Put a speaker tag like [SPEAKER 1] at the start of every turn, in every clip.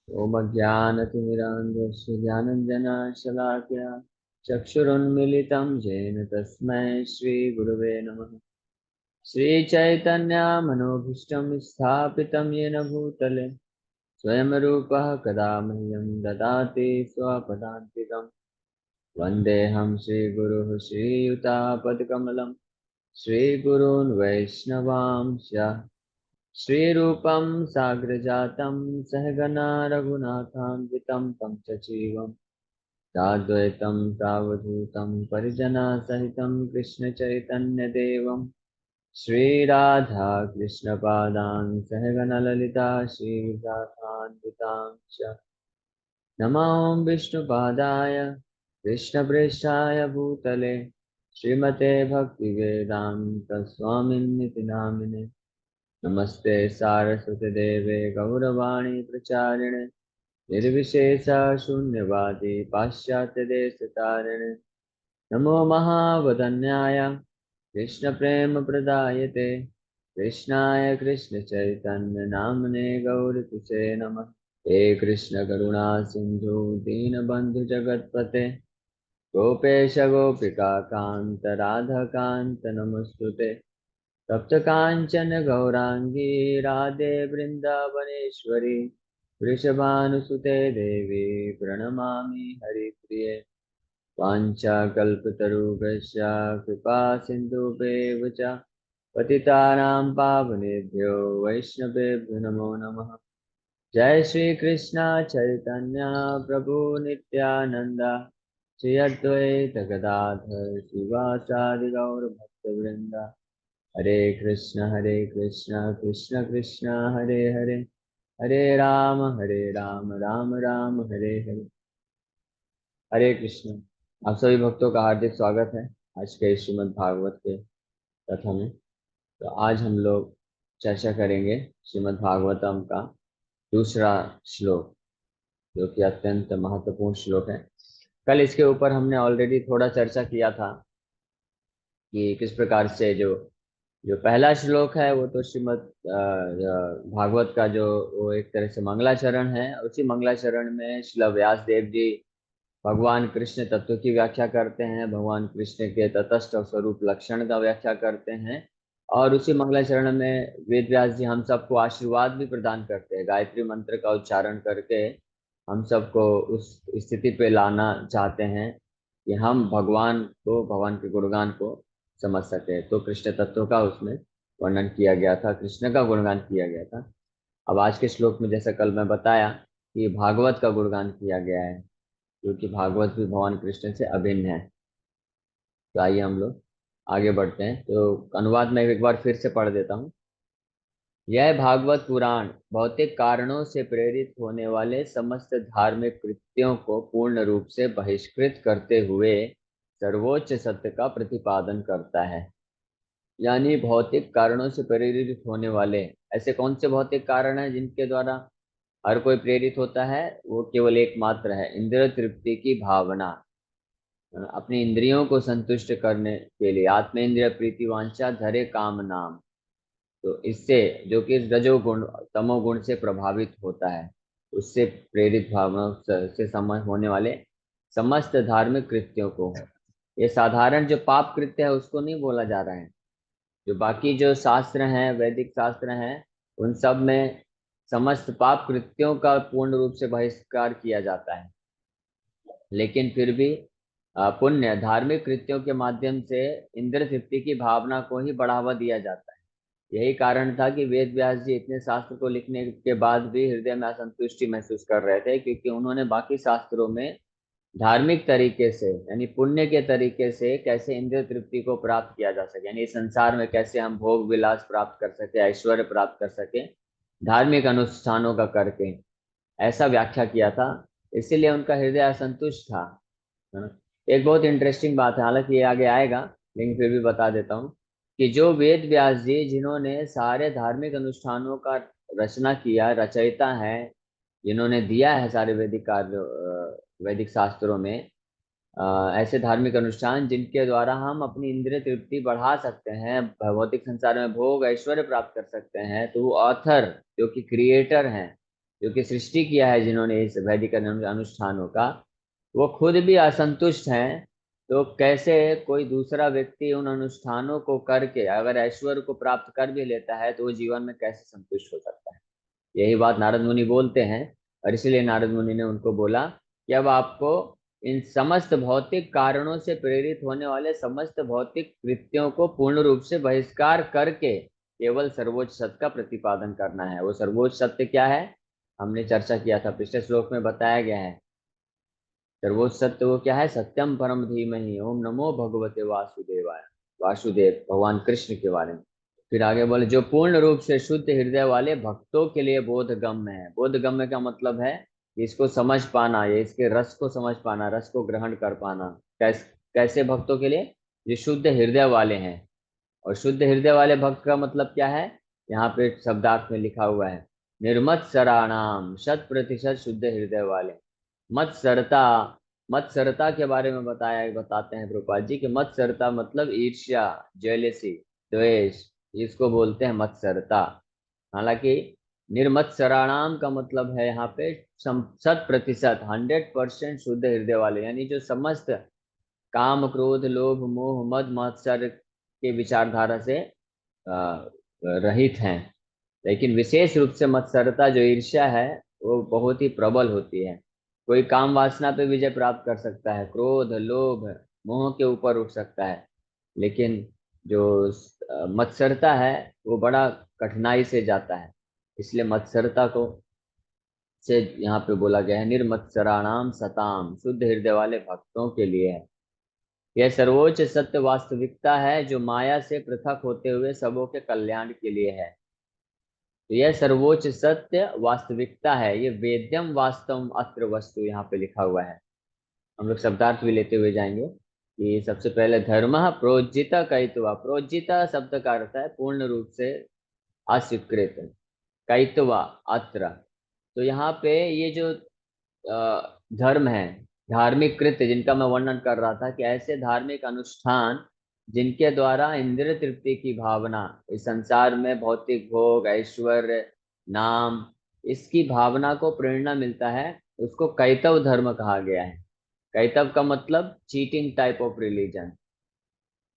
[SPEAKER 1] ओम ज्ञानतिमिरान्धस्य ज्ञानञ्जनशलाकया चक्षुरुन्मीलितं येन तस्मै श्रीगुरवे नमः। श्रीचैतन्यमनोभीष्टं स्थापितं येन भूतले स्वयं रूपः कदा मह्यं ददाति स्वपदान्तिकम्। वन्देऽहं श्रीगुरुः श्रीयुतापदकमलं श्रीगुरून् वैष्णवांश्च श्रीरूपं साग्रजातं सहगना रघुनाथान्वितं तं सजीवं साद्वैतं सावधूतं परिजनसहितं कृष्णचैतन्यदेवं श्रीराधा कृष्णपादान् सहगणललिता श्रीविशाखान्वितां नमां विष्णुपादाय कृष्णप्रेष्ठाय भूतले श्रीमते भक्तिवेदान्तस्वामिन्निति नामिने। नमस्ते सारस्वती देवे गौरवाणी प्रचारिणे निर्विशेष शून्यवादी पाश्चात्य देश तारिणे। नमो महावदन्याय कृष्ण प्रेम प्रदायते कृष्णाय कृष्ण चैतन्य नामने गौरतुसे नमः। हे कृष्ण करुणा सिंधु दीनबंधु जगतपते गोपेश गोपिका कांत राधा कांत नमस्तुते। तप्त कांचन गौरांगी राधे वृंदावनेश्वरी वृषभानुसुते देवी प्रणमामि हरिप्रिये। वाञ्छाकल्पतरुभ्यश्च कृपा सिन्धुभ्येव च पतितानां पावनेभ्यो वैष्णवेभ्यो नमो नमः। जय श्री कृष्ण चैतन्य प्रभु नित्यानंद श्री अद्वैत गदाधर शिवासादि गौर भक्तवृंद। हरे कृष्ण कृष्ण कृष्ण हरे हरे हरे राम राम राम हरे हरे। हरे कृष्ण। आप सभी भक्तों का हार्दिक स्वागत है आज के श्रीमद् भागवत के कथा में। तो आज हम लोग चर्चा करेंगे श्रीमद् भागवतम का दूसरा श्लोक, जो कि अत्यंत महत्वपूर्ण श्लोक है। कल इसके ऊपर हमने ऑलरेडी थोड़ा चर्चा किया था कि किस प्रकार से जो जो पहला श्लोक है वो तो श्रीमद् भागवत का जो वो एक तरह से मंगलाचरण है। उसी मंगलाचरण में श्रील व्यास देव जी भगवान कृष्ण तत्व की व्याख्या करते हैं, भगवान कृष्ण के तटस्थ स्वरूप लक्षण का व्याख्या करते हैं। और उसी मंगलाचरण में वेद व्यास जी हम सबको आशीर्वाद भी प्रदान करते हैं, गायत्री मंत्र का उच्चारण करके हम सबको उस स्थिति पे लाना चाहते हैं कि हम भगवान को, भगवान के गुणगान को समझ सके। तो कृष्ण तत्व का उसमें वर्णन किया गया था, कृष्ण का गुणगान किया गया था। अब आज के श्लोक में जैसा कल मैं बताया कि भागवत का गुणगान किया गया है, क्योंकि भागवत भी भगवान कृष्ण से अभिन्न है। तो आइए हम लोग आगे बढ़ते हैं। तो अनुवाद में एक बार फिर से पढ़ देता हूँ। यह भागवत पुराण भौतिक कारणों से प्रेरित होने वाले समस्त धार्मिक कृत्यों को पूर्ण रूप से बहिष्कृत करते हुए सर्वोच्च सत्य का प्रतिपादन करता है। यानी भौतिक कारणों से प्रेरित होने वाले, ऐसे कौन से भौतिक कारण हैं जिनके द्वारा हर कोई प्रेरित होता है? वो केवल एकमात्र है, इंद्रिय तृप्ति की भावना। अपनी इंद्रियों को संतुष्ट करने के लिए आत्मेंद्रिय प्रीति वांछा धरे काम नाम। तो इससे जो कि रजोगुण तमोगुण से प्रभावित होता है, उससे प्रेरित भावना से होने वाले समस्त धार्मिक कृत्यों को, ये साधारण जो पाप कृत्य है उसको नहीं बोला जा रहा है। जो बाकी जो शास्त्र हैं, वैदिक शास्त्र हैं, उन सब में समस्त पाप कृत्यों का पूर्ण रूप से बहिष्कार किया जाता है। लेकिन फिर भी पुण्य धार्मिक कृत्यों के माध्यम से इंद्र तृप्ति की भावना को ही बढ़ावा दिया जाता है। यही कारण था कि वेद व्यास जी इतने शास्त्र को लिखने के बाद भी हृदय में असंतुष्टि महसूस कर रहे थे, क्योंकि उन्होंने बाकी शास्त्रों में धार्मिक तरीके से, यानी पुण्य के तरीके से कैसे इंद्रिय तृप्ति को प्राप्त किया जा सके, यानी इस संसार में कैसे हम भोग विलास प्राप्त कर सके, ऐश्वर्य प्राप्त कर सके धार्मिक अनुष्ठानों का करके, ऐसा व्याख्या किया था। इसीलिए उनका हृदय असंतुष्ट था। हाँ। एक बहुत इंटरेस्टिंग बात है, हालांकि ये आगे आएगा, लेकिन फिर भी बता देता हूँ कि जो वेद व्यास जी जिन्होंने सारे धार्मिक अनुष्ठानों का रचना किया, रचयिता है, जिन्होंने दिया है सारे वैदिक कार्य वैदिक शास्त्रों में ऐसे धार्मिक अनुष्ठान जिनके द्वारा हम अपनी इंद्रिय तृप्ति बढ़ा सकते हैं, भौतिक संसार में भोग ऐश्वर्य प्राप्त कर सकते हैं, तो वो ऑथर जो कि क्रिएटर हैं, जो कि सृष्टि किया है जिन्होंने इस वैदिक अनुष्ठानों का, वो खुद भी असंतुष्ट हैं, तो कैसे कोई दूसरा व्यक्ति उन अनुष्ठानों को करके अगर ऐश्वर्य को प्राप्त कर भी लेता है तो वो जीवन में कैसे संतुष्ट हो सकता है। यही बात नारद मुनि बोलते हैं। और इसीलिए नारद मुनि ने उनको बोला कि अब आपको इन समस्त भौतिक कारणों से प्रेरित होने वाले समस्त भौतिक कृत्यों को पूर्ण रूप से बहिष्कार करके केवल सर्वोच्च सत्य का प्रतिपादन करना है। वो सर्वोच्च सत्य क्या है, हमने चर्चा किया था, पिछले श्लोक में बताया गया है। सर्वोच्च सत्य वो क्या है, सत्यम परम धीमहि ओम नमो भगवते वासुदेवाय। वासुदेव भगवान कृष्ण के बारे में। फिर आगे बोले जो पूर्ण रूप से शुद्ध हृदय वाले भक्तों के लिए बोधगम्य है। बोधगम्य का मतलब है कि इसको समझ पाना, ये इसके रस को समझ पाना, रस को ग्रहण कर पाना। कैसे भक्तों के लिए, जो शुद्ध हृदय वाले हैं। और शुद्ध हृदय वाले भक्त का मतलब क्या है, यहाँ पे शब्दार्थ में लिखा हुआ है, निर्मत सराणाम, 100% शुद्ध हृदय वाले। मत्सरता, मत्सरता के बारे में बताते हैं प्रभुपाद जी कि मत्सरता मतलब ईर्ष्या, जेलेसी, द्वेष, इसको बोलते हैं मत्सरता। हालांकि निर्मत्सराणाम का मतलब है यहाँ पे 100%, 100% शुद्ध हृदय वाले, यानी जो समस्त काम क्रोध लोभ मोह मद मत्सर के विचारधारा से रहित हैं। लेकिन विशेष रूप से मत्सरता जो ईर्ष्या है वो बहुत ही प्रबल होती है। कोई काम वासना पे विजय प्राप्त कर सकता है, क्रोध लोभ मोह के ऊपर उठ सकता है, लेकिन जो मत्सरता है वो बड़ा कठिनाई से जाता है। इसलिए मत्सरता को से यहाँ पे बोला गया है निर्मत्सराणाम सताम, शुद्ध हृदय वाले भक्तों के लिए है। यह सर्वोच्च सत्य वास्तविकता है जो माया से पृथक होते हुए सबों के कल्याण के लिए है। तो यह सर्वोच्च सत्य वास्तविकता है, ये वेद्यम वास्तवम अत्र वस्तु यहाँ पे लिखा हुआ है। हम लोग शब्दार्थ भी लेते हुए जाएंगे कि सबसे पहले धर्म प्रोज्जित कयित्वा। प्रोज्जित शब्द का अर्थ है पूर्ण रूप से अस्वीकृत, कयित्वा अत्र। तो यहाँ पे ये जो धर्म है, धार्मिक कृत्य जिनका मैं वर्णन कर रहा था, कि ऐसे धार्मिक अनुष्ठान जिनके द्वारा इंद्रिय तृप्ति की भावना, इस संसार में भौतिक भोग ऐश्वर्य नाम, इसकी भावना को प्रेरणा मिलता है, उसको कैतव धर्म कहा गया है। कैतव का मतलब चीटिंग टाइप ऑफ रिलीजन।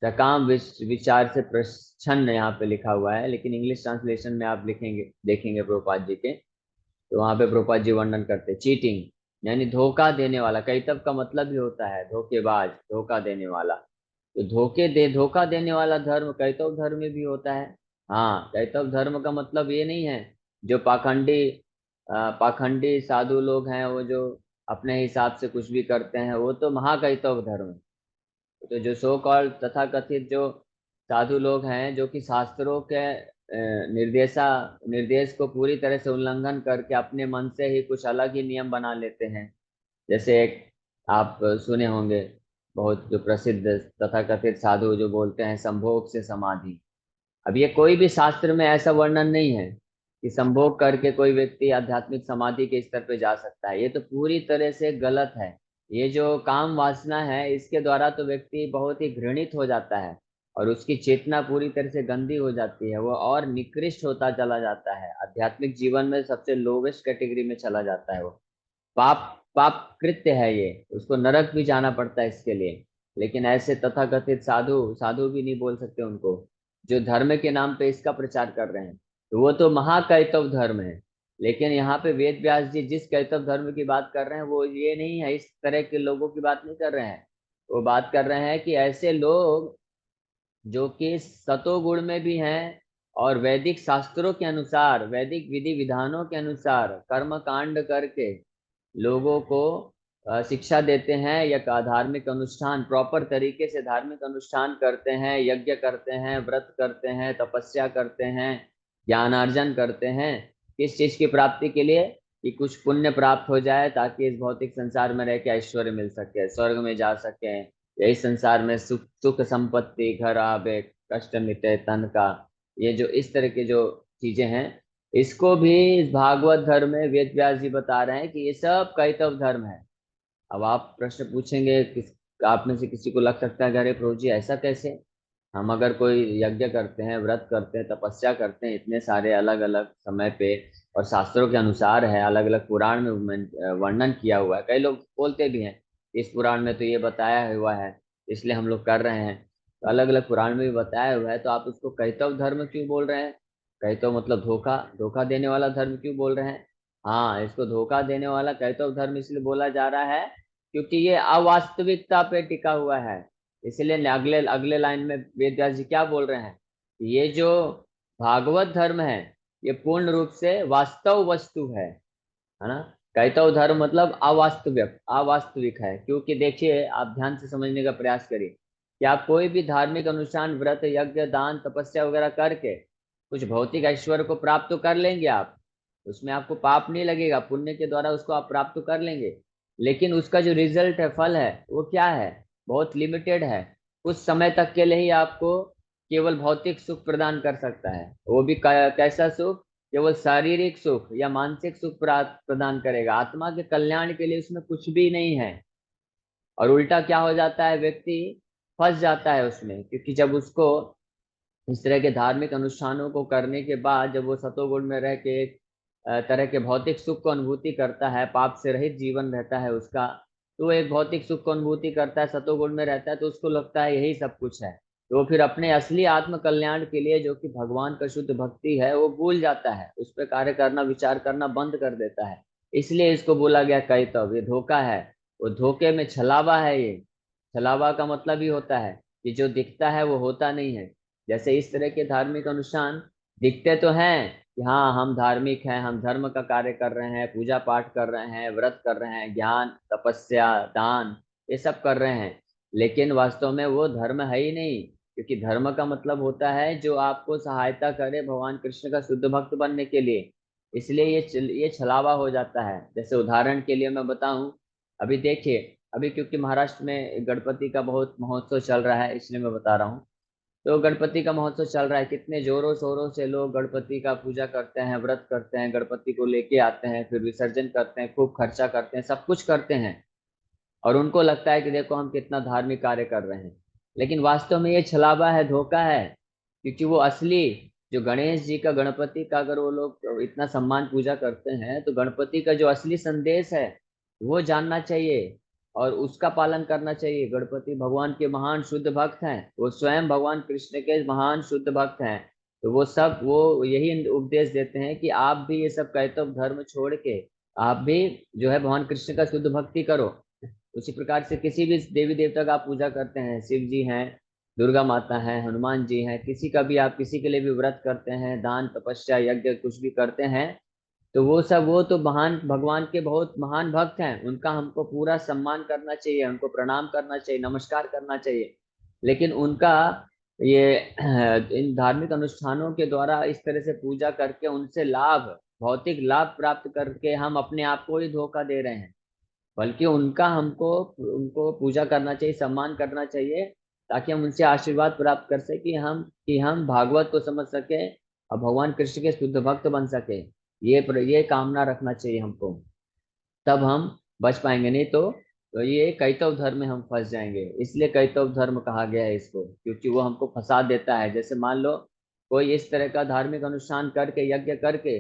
[SPEAKER 1] सकाम विचार से प्रच्छन्न यहाँ पे लिखा हुआ है, लेकिन इंग्लिश ट्रांसलेशन में आप लिखेंगे देखेंगे प्रभुपाद जी के, तो वहां पे प्रभुपाद जी वर्णन करते चीटिंग, यानी धोखा देने वाला। कैतव का मतलब भी होता है धोखेबाज, धोखा देने वाला। तो धोखा देने वाला धर्म कैतव धर्म में भी होता है। हाँ, कैतव धर्म का मतलब ये नहीं है जो पाखंडी साधु लोग हैं, वो जो अपने हिसाब से कुछ भी करते हैं, वो तो महाकैतव धर्म है। तो जो सो कॉल्ड तथाकथित जो साधु लोग हैं, जो कि शास्त्रों के निर्देश को पूरी तरह से उल्लंघन करके अपने मन से ही कुछ अलग ही नियम बना लेते हैं। जैसे एक आप सुने होंगे, बहुत जो प्रसिद्ध तथाकथित साधु जो बोलते हैं संभोग से समाधि। अब ये कोई भी शास्त्र में ऐसा वर्णन नहीं है कि संभोग करके कोई व्यक्ति आध्यात्मिक समाधि के स्तर पे जा सकता है। ये तो पूरी तरह से गलत है। ये जो काम वासना है, इसके द्वारा तो व्यक्ति बहुत ही घृणित हो जाता है और उसकी चेतना पूरी तरह से गंदी हो जाती है, वो और निकृष्ट होता चला जाता है, आध्यात्मिक जीवन में सबसे लोवेस्ट कैटेगरी में चला जाता है वो। पाप पाप कृत्य है ये, उसको नरक भी जाना पड़ता है इसके लिए। लेकिन ऐसे तथाकथित साधु, साधु भी नहीं बोल सकते उनको, जो धर्म के नाम पे इसका प्रचार कर रहे हैं, तो वो तो महाकैतव धर्म है। लेकिन यहाँ पे वेद व्यास जी जिस कैतव धर्म की बात कर रहे हैं वो ये नहीं है, इस तरह के लोगों की बात नहीं कर रहे हैं। वो बात कर रहे हैं कि ऐसे लोग जो कि सतोगुण में भी हैं और वैदिक शास्त्रों के अनुसार, वैदिक विधि विधानों के अनुसार कर्म कांड करके लोगों को शिक्षा देते हैं, या धार्मिक अनुष्ठान प्रॉपर तरीके से धार्मिक अनुष्ठान करते हैं, यज्ञ करते हैं, व्रत करते हैं, तपस्या करते हैं, ज्ञानार्जन करते हैं। किस चीज की प्राप्ति के लिए, कि कुछ पुण्य प्राप्त हो जाए ताकि इस भौतिक संसार में रह के ऐश्वर्य मिल सके, स्वर्ग में जा सके, यही संसार में सुख सुख संपत्ति, घर आवे, कष्ट मिटे तन का, ये जो इस तरह के जो चीजें हैं, इसको भी इस भागवत धर्म में वेद व्यास जी बता रहे हैं कि ये सब कैतव धर्म है। अब आप प्रश्न पूछेंगे, आप में से किसी को लग सकता है कि अरे प्रभु जी ऐसा कैसे, हम अगर कोई यज्ञ करते हैं, व्रत करते हैं, तपस्या करते हैं इतने सारे अलग अलग समय पे, और शास्त्रों के अनुसार है, अलग अलग पुराण में वर्णन किया हुआ है। कई लोग बोलते भी हैं इस पुराण में तो ये बताया हुआ है इसलिए हम लोग कर रहे हैं, तो अलग अलग पुराण में भी बताया हुआ है, तो आप उसको कैतव धर्म क्यों बोल रहे हैं? कैतव मतलब धोखा, धोखा देने वाला धर्म क्यों बोल रहे हैं? हाँ, इसको धोखा देने वाला कैतव धर्म इसलिए बोला जा रहा है क्योंकि ये अवास्तविकता पे टिका हुआ है। इसलिए अगले अगले लाइन में वेद व्यास जी क्या बोल रहे हैं? ये जो भागवत धर्म है ये पूर्ण रूप से वास्तव वस्तु है ना। कैतव धर्म मतलब अवास्तविक, अवास्तविक है, क्योंकि देखिए आप ध्यान से समझने का प्रयास करिए कि आप कोई भी धार्मिक अनुष्ठान, व्रत, यज्ञ, दान, तपस्या वगैरह करके कुछ भौतिक ऐश्वर्य को प्राप्त तो कर लेंगे आप, उसमें आपको पाप नहीं लगेगा, पुण्य के द्वारा उसको आप प्राप्त तो कर लेंगे, लेकिन उसका जो रिजल्ट है, फल है, वो क्या है? बहुत लिमिटेड है। कुछ समय तक के लिए ही आपको केवल भौतिक सुख प्रदान कर सकता है, वो भी कैसा सुख? केवल शारीरिक सुख या मानसिक सुख प्रदान करेगा, आत्मा के कल्याण के लिए उसमें कुछ भी नहीं है। और उल्टा क्या हो जाता है, व्यक्ति फंस जाता है उसमें, क्योंकि जब उसको इस तरह के धार्मिक अनुष्ठानों को करने के बाद जब वो सतोगुण में रह के एक तरह के भौतिक सुख को अनुभूति करता है, पाप से रहित जीवन रहता है उसका, तो वो एक भौतिक सुख को अनुभूति करता है, सतोगुण में रहता है, तो उसको लगता है यही सब कुछ है, तो वो फिर अपने असली आत्म कल्याण के लिए जो कि भगवान का शुद्ध भक्ति है वो भूल जाता है, उस पर कार्य करना, विचार करना बंद कर देता है। इसलिए इसको बोला गया कैतव, ये धोखा है, वो धोखे में छलावा है ये। छलावा का मतलब ही होता है कि जो दिखता है वो होता नहीं है। जैसे इस तरह के धार्मिक अनुष्ठान दिखते तो हैं कि हाँ हम धार्मिक हैं, हम धर्म का कार्य कर रहे हैं, पूजा पाठ कर रहे हैं, व्रत कर रहे हैं, ज्ञान, तपस्या, दान, ये सब कर रहे हैं, लेकिन वास्तव में वो धर्म है ही नहीं, क्योंकि धर्म का मतलब होता है जो आपको सहायता करे भगवान कृष्ण का शुद्ध भक्त बनने के लिए। इसलिए ये छलावा हो जाता है। जैसे उदाहरण के लिए मैं बताऊं, अभी देखिए, अभी क्योंकि महाराष्ट्र में गणपति का बहुत महोत्सव चल रहा है इसलिए मैं बता रहा हूँ। तो गणपति का महोत्सव चल रहा है, कितने जोरों शोरों से लोग गणपति का पूजा करते हैं, व्रत करते हैं, गणपति को लेके आते हैं, फिर विसर्जन करते हैं, खूब खर्चा करते हैं, सब कुछ करते हैं, और उनको लगता है कि देखो हम कितना धार्मिक कार्य कर रहे हैं, लेकिन वास्तव में ये छलावा है, धोखा है, क्योंकि वो असली जो गणेश जी का, गणपति का अगर वो लोग इतना सम्मान पूजा करते हैं तो गणपति का जो असली संदेश है वो जानना चाहिए और उसका पालन करना चाहिए। गणपति भगवान के महान शुद्ध भक्त हैं, वो स्वयं भगवान कृष्ण के महान शुद्ध भक्त हैं, तो वो सब वो यही उपदेश देते हैं कि आप भी ये सब कैतव धर्म छोड़ के आप भी जो है भगवान कृष्ण का शुद्ध भक्ति करो। उसी प्रकार से किसी भी देवी देवता का आप पूजा करते हैं, शिव जी हैं, दुर्गा माता है, हनुमान जी हैं, किसी का भी आप किसी के लिए भी व्रत करते हैं, दान, तपस्या, यज्ञ कुछ भी करते हैं, तो वो सब, वो तो महान भगवान के बहुत महान भक्त हैं, उनका हमको पूरा सम्मान करना चाहिए, उनको प्रणाम करना चाहिए, नमस्कार करना चाहिए। लेकिन उनका ये इन धार्मिक अनुष्ठानों के द्वारा इस तरह से पूजा करके उनसे लाभ, भौतिक लाभ प्राप्त करके हम अपने आप को ही धोखा दे रहे हैं। बल्कि उनका हमको उनको पूजा करना चाहिए, सम्मान करना चाहिए, ताकि हम उनसे आशीर्वाद प्राप्त कर सके, कि हम भागवत को समझ सके और भगवान कृष्ण के शुद्ध भक्त बन सके। ये कामना रखना चाहिए हमको, तब हम बच पाएंगे, नहीं तो ये कैतव धर्म में हम फंस जाएंगे। इसलिए कैतव धर्म कहा गया है इसको, क्योंकि वो हमको फंसा देता है। जैसे मान लो कोई इस तरह का धार्मिक अनुष्ठान करके, यज्ञ करके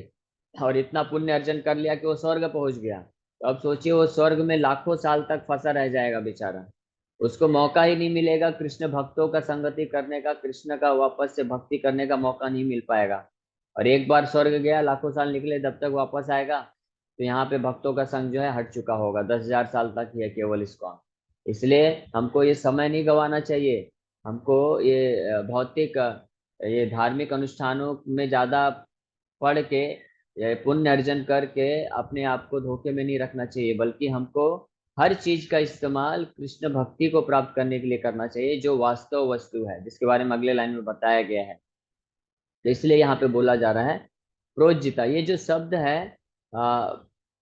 [SPEAKER 1] और इतना पुण्य अर्जन कर लिया कि वो स्वर्ग पहुंच गया, तो अब सोचिए वो स्वर्ग में लाखों साल तक फंसा रह जाएगा बेचारा, उसको मौका ही नहीं मिलेगा कृष्ण भक्तों का संगति करने का, कृष्ण का वापस से भक्ति करने का मौका नहीं मिल पाएगा। और एक बार स्वर्ग गया, लाखों साल निकले, जब तक वापस आएगा तो यहाँ पे भक्तों का संग जो है हट चुका होगा, 10,000 साल तक ही है केवल इसको। इसलिए हमको ये समय नहीं गंवाना चाहिए, हमको ये भौतिक ये धार्मिक अनुष्ठानों में ज्यादा पढ़ के, ये पुण्य अर्जन करके अपने आप को धोखे में नहीं रखना चाहिए, बल्कि हमको हर चीज का इस्तेमाल कृष्ण भक्ति को प्राप्त करने के लिए करना चाहिए, जो वास्तव वस्तु है, जिसके बारे में अगले लाइन में बताया गया है। तो इसलिए यहाँ पे बोला जा रहा है प्रोज्जिता, ये जो शब्द है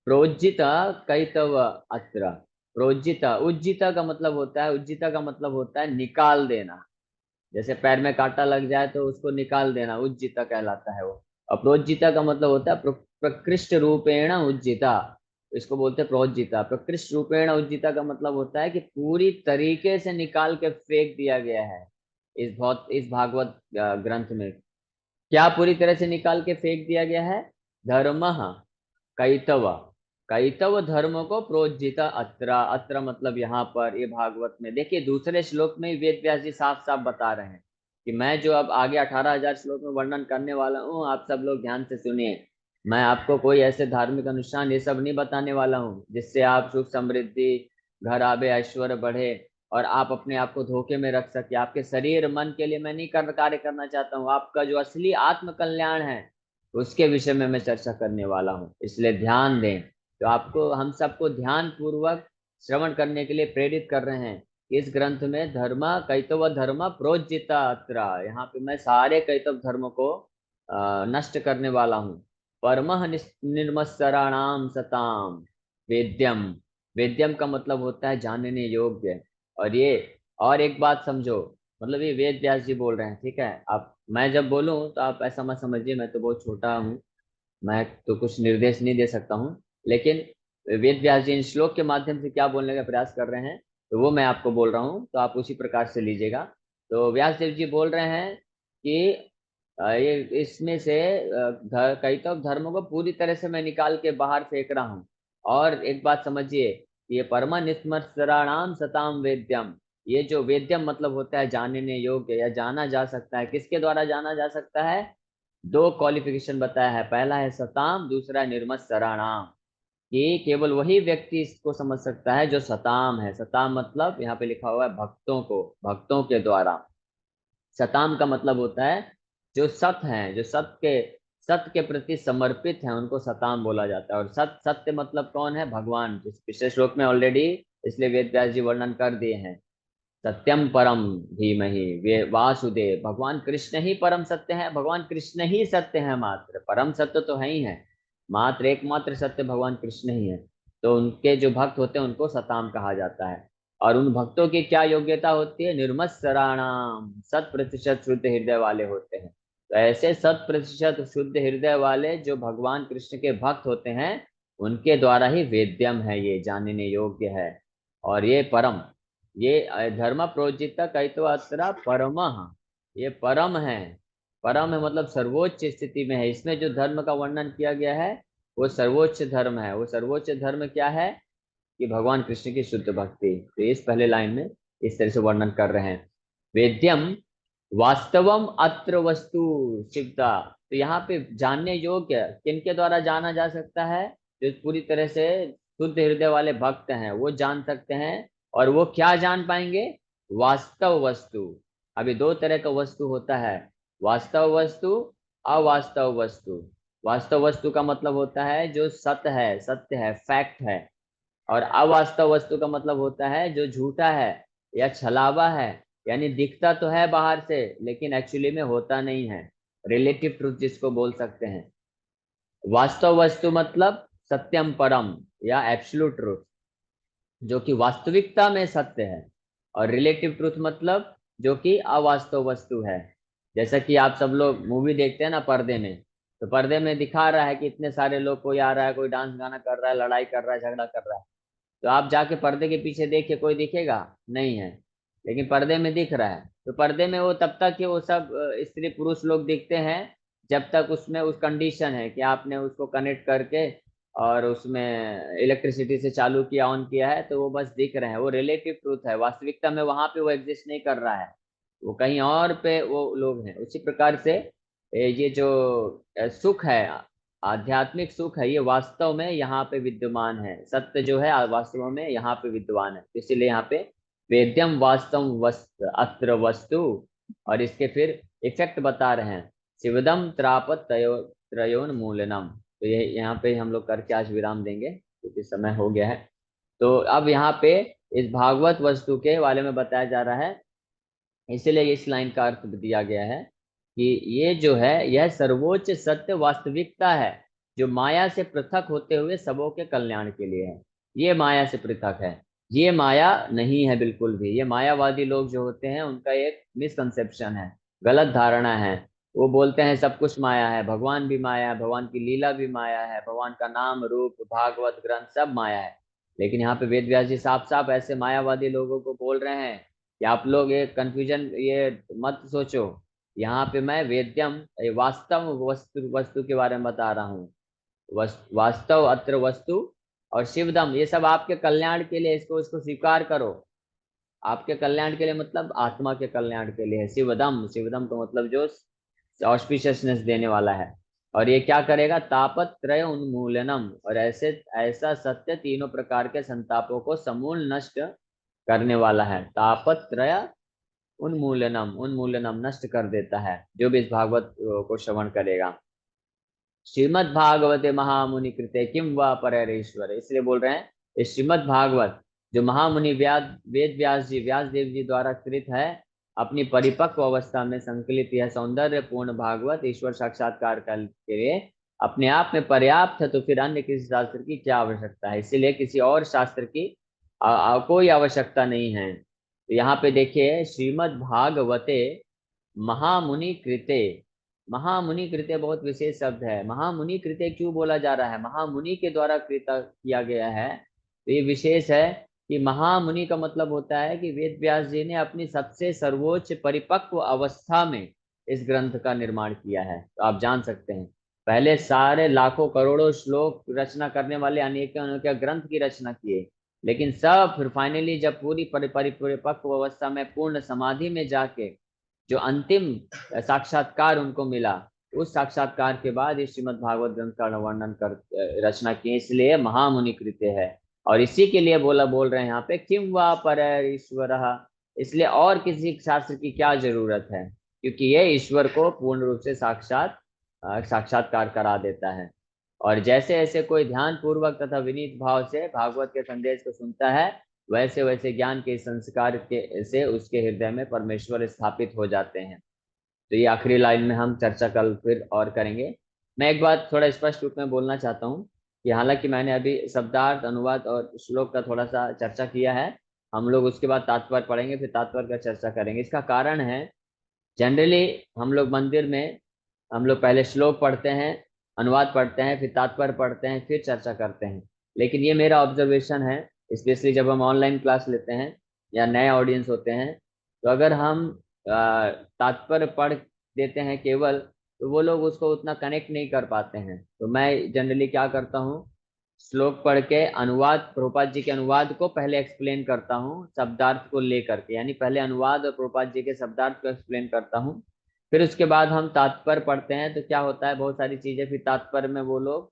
[SPEAKER 1] प्रोज्जिता कैतव अत्र। प्रोज्जिता, उज्जिता का मतलब होता है, उज्जिता का मतलब होता है निकाल देना, जैसे पैर में कांटा लग जाए तो उसको निकाल देना, उज्जिता कहलाता है वो। और प्रोज्जिता का मतलब होता है प्रकृष्ट रूपेण उज्जिता, इसको बोलते हैं प्रोज्जिता। प्रकृष्ट रूपेण उज्जिता का मतलब होता है कि पूरी तरीके से निकाल के फेंक दिया गया है। इस भागवत ग्रंथ में क्या पूरी तरह से निकाल के फेंक दिया गया है? धर्मः कैतव, कैतव धर्म को प्रोज्जित अत्र, अत्र मतलब यहाँ पर, ये भागवत में देखिए दूसरे श्लोक में ही वेद व्यास जी साफ साफ बता रहे हैं कि मैं जो अब आगे 18,000 श्लोक में वर्णन करने वाला हूँ, आप सब लोग ध्यान से सुनिए। मैं आपको कोई ऐसे धार्मिक अनुष्ठान ये सब नहीं बताने वाला हूँ जिससे आप सुख समृद्धि, घर आवे, ऐश्वर्य बढ़े और आप अपने आप को धोखे में रख सके। आपके शरीर मन के लिए मैं नहीं कार्य करना चाहता हूँ, आपका जो असली आत्म कल्याण है उसके विषय में मैं चर्चा करने वाला हूँ, इसलिए ध्यान दें। तो आपको, हम सबको ध्यान पूर्वक श्रवण करने के लिए प्रेरित कर रहे हैं। इस ग्रंथ में धर्म कैतव धर्म प्रोज्जिता अत्र, यहाँ पे मैं सारे कैतव धर्म को नष्ट करने वाला हूँ। परमः निर्मत्सराणाम सताम वेद्यम, वेद्यम का मतलब होता है जानने योग्य। और ये, और एक बात समझो, मतलब ये वेद व्यास जी बोल रहे हैं, ठीक है। आप, मैं जब बोलूं तो आप ऐसा मत समझिए मैं तो बहुत छोटा हूँ, मैं तो कुछ निर्देश नहीं दे सकता हूँ, लेकिन वेद व्यास जी इन श्लोक के माध्यम से क्या बोलने का प्रयास कर रहे हैं तो वो मैं आपको बोल रहा हूँ, तो आप उसी प्रकार से लीजिएगा। तो व्यास देव जी बोल रहे हैं कि ये इसमें से कैतव धर्म को पूरी तरह से मैं निकाल के बाहर फेंक रहा हूँ। और एक बात समझिए, ये परमा निस्मत्सराणाम सताम वेद्यम, ये जो वेद्यम मतलब होता है जानने योग्य या जाना जा सकता है, किसके द्वारा जाना जा सकता है? दो क्वालिफिकेशन बताया है, पहला है सताम, दूसरा है निर्मत्सराणाम। कि केवल वही व्यक्ति इसको समझ सकता है जो सताम है। सताम मतलब यहाँ पे लिखा हुआ है भक्तों को, भक्तों के द्वारा। सताम का मतलब होता है जो सत हैं, जो सत्य के प्रति समर्पित हैं, उनको सताम बोला जाता है। और सत्य मतलब कौन है? भगवान। इस पिछले श्लोक में ऑलरेडी इसलिए वेद व्यास जी वर्णन कर दिए हैं। सत्यम परम धीमहि, वे वासुदेव, भगवान कृष्ण ही परम सत्य है, भगवान कृष्ण ही सत्य है, मात्र परम सत्य तो है ही है, मात्र एकमात्र सत्य भगवान कृष्ण ही है। तो उनके जो भक्त होते हैं उनको सताम कहा जाता है। और उन भक्तों की क्या योग्यता होती है? निर्मत्सराणाम, 100% शुद्ध हृदय वाले होते हैं। तो ऐसे 100% शुद्ध हृदय वाले जो भगवान कृष्ण के भक्त होते हैं उनके द्वारा ही वेद्यम है, ये जानने योग्य है। और ये परम, ये धर्म प्रोजित कैतवत्र परम, ये परम है। परम है मतलब सर्वोच्च स्थिति में है। इसमें जो धर्म का वर्णन किया गया है वो सर्वोच्च धर्म है। वो सर्वोच्च धर्म क्या है? कि भगवान कृष्ण की शुद्ध भक्ति। तो इस पहले लाइन में इस तरह से वर्णन कर रहे हैं। वेद्यम वास्तवम अत्र वस्तु सिद्धा, तो यहाँ पे जानने योग्य किनके द्वारा जाना जा सकता है? जो पूरी तरह से शुद्ध हृदय वाले भक्त हैं वो जान सकते हैं। और वो क्या जान पाएंगे? वास्तव वस्तु। अभी दो तरह का वस्तु होता है, वास्तव वस्तु, अवास्तव वस्तु। वास्तव वस्तु का मतलब होता है जो सत्य है, सत्य है, फैक्ट है। और अवास्तव वस्तु का मतलब होता है जो झूठा है या छलावा है, यानी दिखता तो है बाहर से लेकिन एक्चुअली में होता नहीं है। रिलेटिव ट्रूथ जिसको बोल सकते हैं। वास्तव वस्तु मतलब सत्यम परम या एब्सोल्यूट ट्रूथ, जो कि वास्तविकता में सत्य है। और रिलेटिव ट्रूथ मतलब जो कि अवास्तव वस्तु है। जैसा कि आप सब लोग मूवी देखते हैं ना पर्दे में, तो पर्दे में दिखा रहा है कि इतने सारे लोग, कोई आ रहा है, कोई डांस गाना कर रहा है, लड़ाई कर रहा है, झगड़ा कर रहा है। तो आप जाके पर्दे के पीछे देखिए, कोई दिखेगा नहीं है, लेकिन पर्दे में दिख रहा है। तो पर्दे में वो तब तक कि वो सब स्त्री पुरुष लोग दिखते हैं जब तक उसमें उस कंडीशन है कि आपने उसको कनेक्ट करके और उसमें इलेक्ट्रिसिटी से चालू किया, ऑन किया है, तो वो बस दिख रहे हैं। वो रिलेटिव ट्रूथ है, वास्तविकता में वहां पे वो एग्जिस्ट नहीं कर रहा है, वो कहीं और पे वो लोग हैं। उसी प्रकार से ये जो सुख है, आध्यात्मिक सुख है, ये वास्तव में यहाँ पे विद्यमान है। सत्य जो है वास्तव में यहाँ पे विद्यमान है, इसीलिए यहाँ पे वेद्यम वास्तव वस्त अत्र वस्तु। और इसके फिर इफेक्ट बता रहे हैं। शिवदम त्रापत त्रयोन्मूलनम। तो ये यहाँ पे हम लोग करके आज विराम देंगे क्योंकि समय हो गया है। तो अब यहाँ पे इस भागवत वस्तु के बारे में बताया जा रहा है, इसीलिए इस लाइन का अर्थ दिया गया है कि ये जो है यह सर्वोच्च सत्य वास्तविकता है जो माया से पृथक होते हुए सबों के कल्याण के लिए है। ये माया से पृथक है, ये माया नहीं है बिल्कुल भी। ये मायावादी लोग जो होते हैं उनका एक मिसकंसेप्शन है, गलत धारणा है। वो बोलते हैं सब कुछ माया है, भगवान भी माया है, भगवान की लीला भी माया है, भगवान का नाम रूप भागवत ग्रंथ सब माया है। लेकिन यहाँ पे वेद व्यास जी साफ साफ ऐसे मायावादी लोगों को बोल रहे हैं कि आप लोग ये कंफ्यूजन ये मत सोचो। यहाँ पे मैं वेद्यम वास्तव वस्तु वस्तु के बारे में बता रहा हूँ। वास्तव अत्र वस्तु और शिवदम, ये सब आपके कल्याण के लिए, इसको इसको स्वीकार करो। आपके कल्याण के लिए मतलब आत्मा के कल्याण के लिए है। शिवदम, शिवदम तो मतलब जो ऑस्पिशियसनेस देने वाला है। और ये क्या करेगा? तापत्रय उन्मूलनम, और ऐसे ऐसा सत्य तीनों प्रकार के संतापों को समूल नष्ट करने वाला है। तापत्रय उन्मूलनम, उन्मूलनम नष्ट कर देता है जो भी इस भागवत को श्रवण करेगा। श्रीमद् भागवते महामुनि कृते किम वा परैरेश्वर, इसलिए बोल रहे हैं इस श्रीमद् भागवत जो महामुनि वेद व्यास जी, व्यास देव जी द्वारा कृत है, अपनी परिपक्व अवस्था में संकलित यह सौंदर्य पूर्ण भागवत ईश्वर साक्षात्कार के लिए अपने आप में पर्याप्त है। तो फिर अन्य किसी शास्त्र की क्या आवश्यकता है? इसीलिए किसी और शास्त्र की कोई आवश्यकता नहीं है। तो यहाँ पे देखिए, श्रीमद् भागवते महामुनि कृते, महामुनि कृत्य बहुत विशेष शब्द है। महामुनि कृत्य क्यों बोला जा रहा है? महामुनि के द्वारा कृत किया गया है, तो ये विशेष है कि महामुनि का मतलब होता है कि वेद व्यास जी ने अपनी सबसे सर्वोच्च परिपक्व अवस्था में इस ग्रंथ का निर्माण किया है। तो आप जान सकते हैं, पहले सारे लाखों करोड़ों श्लोक रचना करने वाले अनेक अनेक ग्रंथ की रचना किए, लेकिन सब फिर फाइनली जब पूरी परिपक्व अवस्था में पूर्ण समाधि में जाके जो अंतिम साक्षात्कार उनको मिला, उस साक्षात्कार के बाद इस श्रीमद् भागवत ग्रंथ का वर्णन कर रचना की, इसलिए महामुनि कृत्य है। और इसी के लिए बोल रहे हैं यहाँ पे किम वा पर ईश्वर, इसलिए और किसी शास्त्र की क्या जरूरत है, क्योंकि ये ईश्वर को पूर्ण रूप से साक्षात्कार करा देता है। और जैसे ऐसे कोई ध्यान पूर्वक तथा विनीत भाव से भागवत के संदेश को सुनता है, वैसे वैसे ज्ञान के संस्कार के से उसके हृदय में परमेश्वर स्थापित हो जाते हैं। तो ये आखिरी लाइन में हम चर्चा कल फिर और करेंगे। मैं एक बात थोड़ा स्पष्ट रूप में बोलना चाहता हूँ कि हालांकि मैंने अभी शब्दार्थ, अनुवाद और श्लोक का थोड़ा सा चर्चा किया है, हम लोग उसके बाद तात्पर्य पढ़ेंगे, फिर तात्पर्य का चर्चा करेंगे। इसका कारण है, जनरली हम लोग मंदिर में हम लोग पहले श्लोक पढ़ते हैं, अनुवाद पढ़ते हैं, फिर तात्पर्य पढ़ते हैं, फिर चर्चा करते हैं। लेकिन ये मेरा ऑब्जर्वेशन है, स्पेशली जब हम ऑनलाइन क्लास लेते हैं या नए ऑडियंस होते हैं, तो अगर हम तात्पर्य पढ़ देते हैं केवल, तो वो लोग उसको उतना कनेक्ट नहीं कर पाते हैं। तो मैं जनरली क्या करता हूँ, श्लोक पढ़ के अनुवाद, प्रभुपाद जी के अनुवाद को पहले एक्सप्लेन करता हूँ शब्दार्थ को लेकर के, यानी पहले अनुवाद और प्रभुपाद जी के शब्दार्थ को एक्सप्लेन करता हूँ। फिर उसके बाद हम तात्पर्य पढ़ते हैं, तो क्या होता है, बहुत सारी चीजें फिर तात्पर्य में वो लोग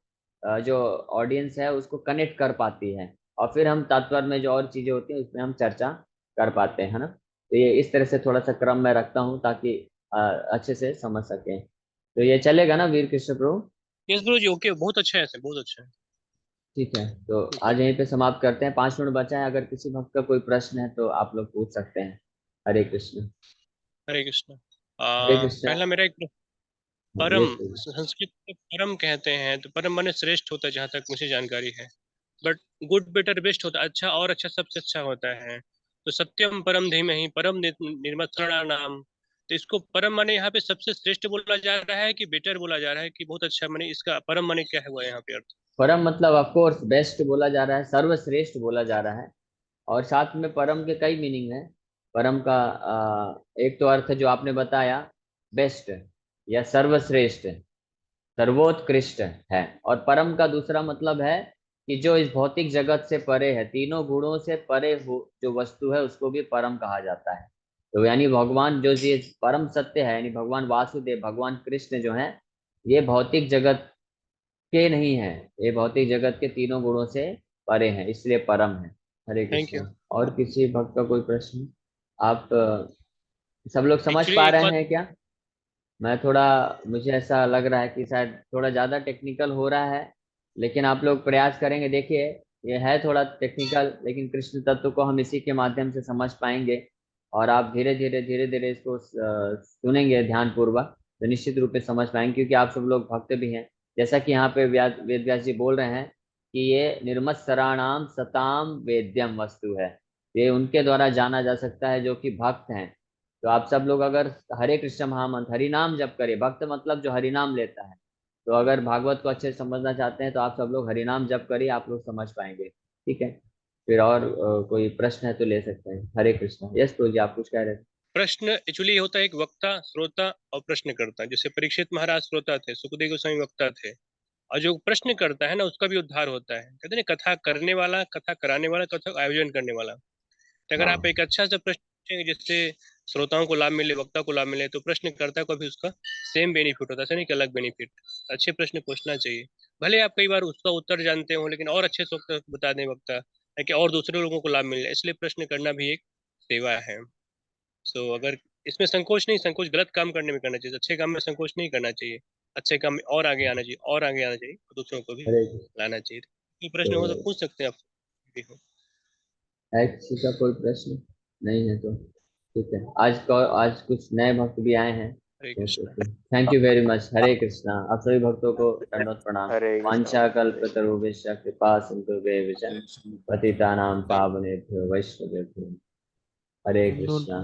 [SPEAKER 1] जो ऑडियंस है उसको कनेक्ट कर पाती है, और फिर हम तात्पर्य में जो और चीजें होती हैं उसमें हम चर्चा कर पाते हैं, है ना। तो ये इस तरह से थोड़ा सा क्रम में रखता हूँ ताकि अच्छे से समझ सकें। तो ये चलेगा ना वीर कृष्ण प्रभु?
[SPEAKER 2] यस गुरु जी, ओके, बहुत अच्छा है सर, बहुत अच्छा है।
[SPEAKER 1] ठीक है, तो
[SPEAKER 2] ठीक है।
[SPEAKER 1] आज यहीं पे समाप्त करते हैं। 5 मिनट बचा है, अगर किसी भक्त का कोई प्रश्न है तो आप लोग पूछ सकते हैं। हरे कृष्ण।
[SPEAKER 2] हरे कृष्ण।
[SPEAKER 1] हरे कृष्ण।
[SPEAKER 2] पहला मेरा एक
[SPEAKER 1] हाँ,
[SPEAKER 2] परम,
[SPEAKER 1] यस प्रभु।
[SPEAKER 2] संस्कृत में परम कहते हैं, तो परम माने श्रेष्ठ होता है जहां तक मुझे जानकारी है। बट गुड बेटर बेस्ट होता है, अच्छा और अच्छा सबसे अच्छा होता है। तो सत्यम परम धीमहि परम निर्मत्सराणाम। तो इसको परम माने यहाँ पे सबसे श्रेष्ठ बोला जा रहा है कि बेटर बोला जा रहा है कि बहुत अच्छा, माने इसका परम माने क्या हुआ यहाँ पे अर्थ?
[SPEAKER 1] परम मतलब ऑफ कोर्स बेस्ट बोला जा रहा है, सर्वश्रेष्ठ बोला जा रहा है। और साथ में परम के कई मीनिंग है। परम का एक तो अर्थ जो आपने बताया, बेस्ट या सर्वश्रेष्ठ, सर्वोत्कृष्ट है। और परम का दूसरा मतलब है कि जो इस भौतिक जगत से परे है, तीनों गुणों से परे हो जो वस्तु है, उसको भी परम कहा जाता है। तो यानी भगवान जो ये परम सत्य है, यानी भगवान वासुदेव, भगवान कृष्ण जो है, ये भौतिक जगत के नहीं है, ये भौतिक जगत के तीनों गुणों से परे हैं, इसलिए परम है। हरे
[SPEAKER 2] थैंक यू।
[SPEAKER 1] कृष्णा। और किसी भक्त का कोई प्रश्न? आप सब लोग समझ
[SPEAKER 2] एक्चुअली
[SPEAKER 1] पा
[SPEAKER 2] एक
[SPEAKER 1] रहे
[SPEAKER 2] बात।
[SPEAKER 1] हैं क्या? मैं थोड़ा, मुझे ऐसा लग रहा है कि शायद थोड़ा ज़्यादा टेक्निकल हो रहा है, लेकिन आप लोग प्रयास करेंगे। देखिए, ये है थोड़ा टेक्निकल, लेकिन कृष्ण तत्व को हम इसी के माध्यम से समझ पाएंगे। और आप धीरे धीरे इसको सुनेंगे ध्यान पूर्वक, तो निश्चित रूप से समझ पाएंगे, क्योंकि आप सब लोग भक्त भी हैं। जैसा कि यहाँ पे वेद व्यास जी बोल रहे हैं कि ये निर्मत्सराणाम सताम वेद्यम वस्तु है, ये उनके द्वारा जाना जा सकता है जो कि भक्त हैं। तो आप सब लोग अगर हरे कृष्ण महामंत्र हरि नाम जप करिए, भक्त मतलब जो हरि नाम लेता है, तो अगर भागवत को अच्छे से समझना चाहते हैं तो आप सब लोग हरि नाम जप करिए, आप लोग समझ पाएंगे। ठीक है, फिर और कोई प्रश्न है तो ले सकते हैं। हरे कृष्ण। यस तो जी, आप कुछ कह रहे थे।
[SPEAKER 2] प्रश्न एक्चुअली होता है एक वक्ता, श्रोता और प्रश्नकर्ता। जैसे परीक्षित महाराज श्रोता थे, सुखदेव गोस्वामी वक्ता थे, और जो प्रश्न करता है ना उसका भी उद्धार होता है। कहते हैं ना, कथा करने वाला, कथा कराने वाला, कथा आयोजन करने वाला। तो अगर
[SPEAKER 1] हाँ
[SPEAKER 2] आप एक अच्छा सा प्रश्न पूछेंगे जिससे श्रोताओं को लाभ मिले, वक्ता को लाभ मिले, तो प्रश्नकर्ता को भी उसका सेम बेनिफिट होता है, ऐसा नहीं कि अलग बेनिफिट। अच्छे प्रश्न पूछना चाहिए। भले आप कई बार उसका उत्तर जानते हो, लेकिन और अच्छे से उत्तर बता दें वक्ता, ताकि और दूसरे लोगों को लाभ मिले। इसलिए प्रश्न करना भी एक सेवा है। सो अगर इसमें संकोच नहीं, संकोच गलत काम करने में करना चाहिए, अच्छे काम में संकोच नहीं करना चाहिए। अच्छे काम में और आगे आना चाहिए, और आगे आना चाहिए, और दूसरों को भी
[SPEAKER 1] हरे कृष्ण।
[SPEAKER 2] लाना चाहिए। कोई प्रश्न हो तो
[SPEAKER 1] तो
[SPEAKER 2] पूछ सकते हैं आप भी हो।
[SPEAKER 1] है किसी का कोई प्रश्न? नहीं है तो ठीक है। आज कुछ नए भक्त भी आए हैं,
[SPEAKER 2] हरे
[SPEAKER 1] तो
[SPEAKER 2] Krishna.
[SPEAKER 1] Thank you very much. Hare Krishna. आप सभी भक्तों को दंडवत प्रणाम।
[SPEAKER 3] हरे कृष्णा।
[SPEAKER 1] वांछा कल्पतरुभ्यश्च कृपा सिन्धुभ्येव च पतितानां पावनेभ्यो वैष्णवेभ्यो हरे कृष्णा।